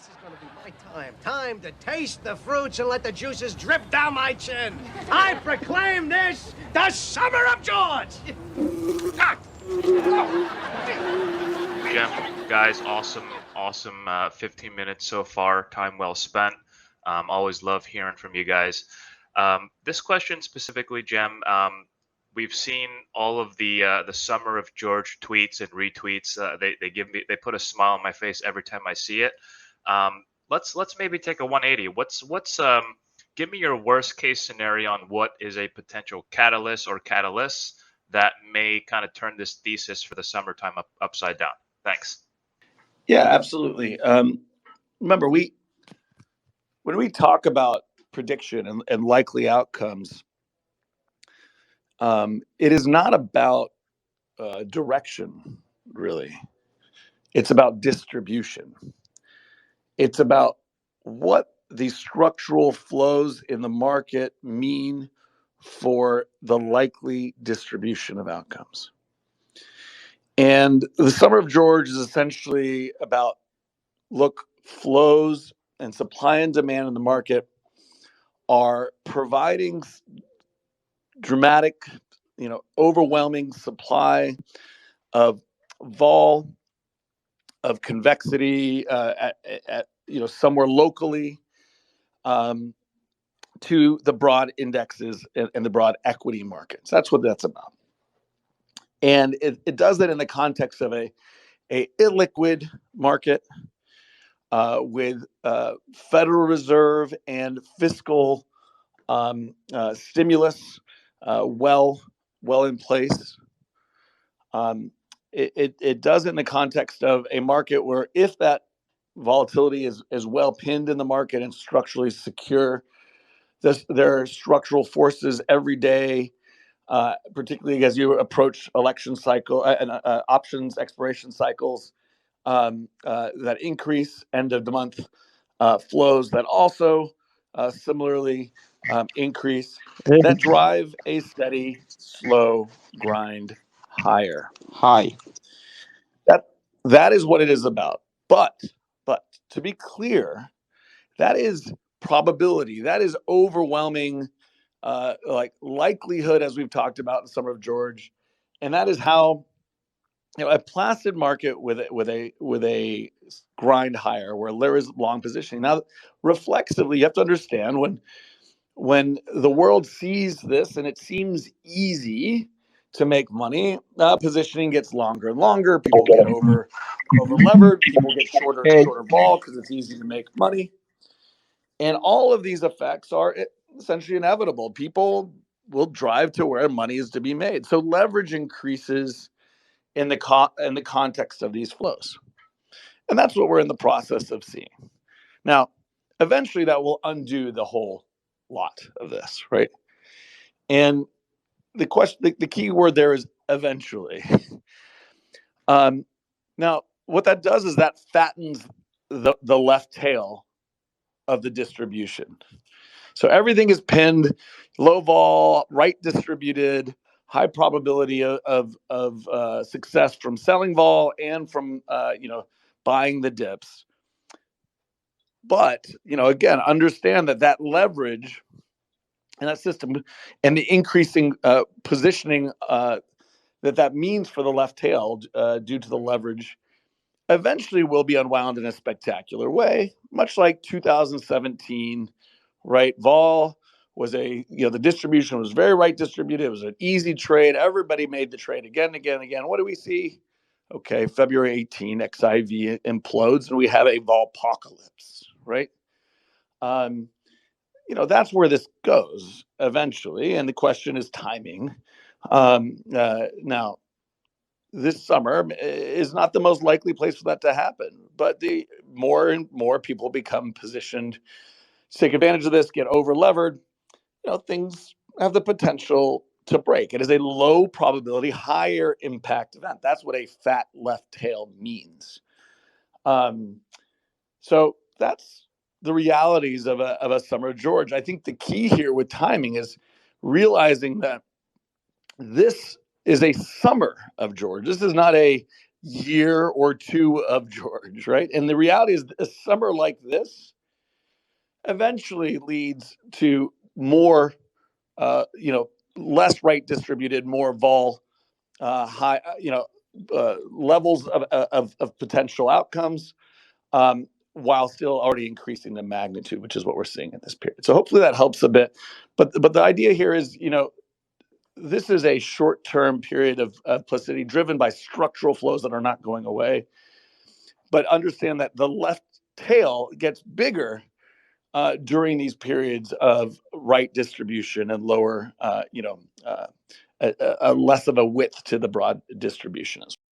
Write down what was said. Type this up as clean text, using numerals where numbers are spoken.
is going to be my time. Time to taste the fruits and let the juices drip down my chin. I proclaim this the Summer of George. Jim, guys, awesome 15 minutes so far. Time well spent. Always love hearing from you guys. This question specifically, Jem, we've seen all of the Summer of George tweets and retweets. They put a smile on my face every time I see it. Let's maybe take a 180. Give me your worst case scenario on what is a potential catalyst or catalysts that may kind of turn this thesis for the summertime upside down. Thanks. Yeah, absolutely. Remember, when we talk about prediction and likely outcomes, it is not about direction, really. It's about distribution. It's about what the structural flows in the market mean for the likely distribution of outcomes. And the Summer of George is essentially about, flows and supply and demand in the market are providing dramatic, overwhelming supply of vol, of convexity at somewhere locally to the broad indexes and the broad equity markets. That's what that's about. And it does that in the context of a illiquid market with Federal Reserve and fiscal stimulus well in place. It does it in the context of a market where if that volatility is well pinned in the market and structurally secure, there are structural forces every day, particularly as you approach election cycle and options expiration cycles that increase end of the month flows that also similarly increase, that drive a steady, slow grind higher. That is what it is about. But to be clear, that is probability. That is overwhelming, likelihood, as we've talked about in Summer of George, and that is how a placid market with a grind higher, where there is long positioning. Now, reflexively, you have to understand when the world sees this and it seems easy to make money, positioning gets longer and longer. People get over levered. People get shorter and shorter vol because it's easy to make money. And all of these effects are essentially inevitable. People will drive to where money is to be made. So leverage increases in the context of these flows. And that's what we're in the process of seeing. Now, eventually that will undo the whole lot of this, right? And the key word there is eventually. Now, what that does is that fattens the left tail of the distribution. So everything is pinned, low vol, right distributed, high probability of success from selling vol and from buying the dips. But again, understand that leverage and that system and the increasing positioning that means for the left tail due to the leverage eventually will be unwound in a spectacular way, much like 2017, right? Vol was the distribution was very right distributed. It was an easy trade. Everybody made the trade again. What do we see? Okay, February 18, XIV implodes and we have a vol-apocalypse, right? That's where this goes eventually. And the question is timing. Now, this summer is not the most likely place for that to happen, but the more and more people become positioned to take advantage of this, get over levered, things have the potential to break. It is a low probability, higher impact event. That's what a fat left tail means. So that's the realities of a Summer of George. I think the key here with timing is realizing that this is a Summer of George. This is not a year or two of George, right? And the reality is a summer like this eventually leads to more, less right distributed, more vol, high, levels of potential outcomes, while still already increasing the magnitude, which is what we're seeing in this period. So hopefully that helps a bit. But the idea here is, this is a short-term period of placidity driven by structural flows that are not going away. But understand that the left tail gets bigger during these periods of right distribution and lower, less of a width to the broad distribution as well.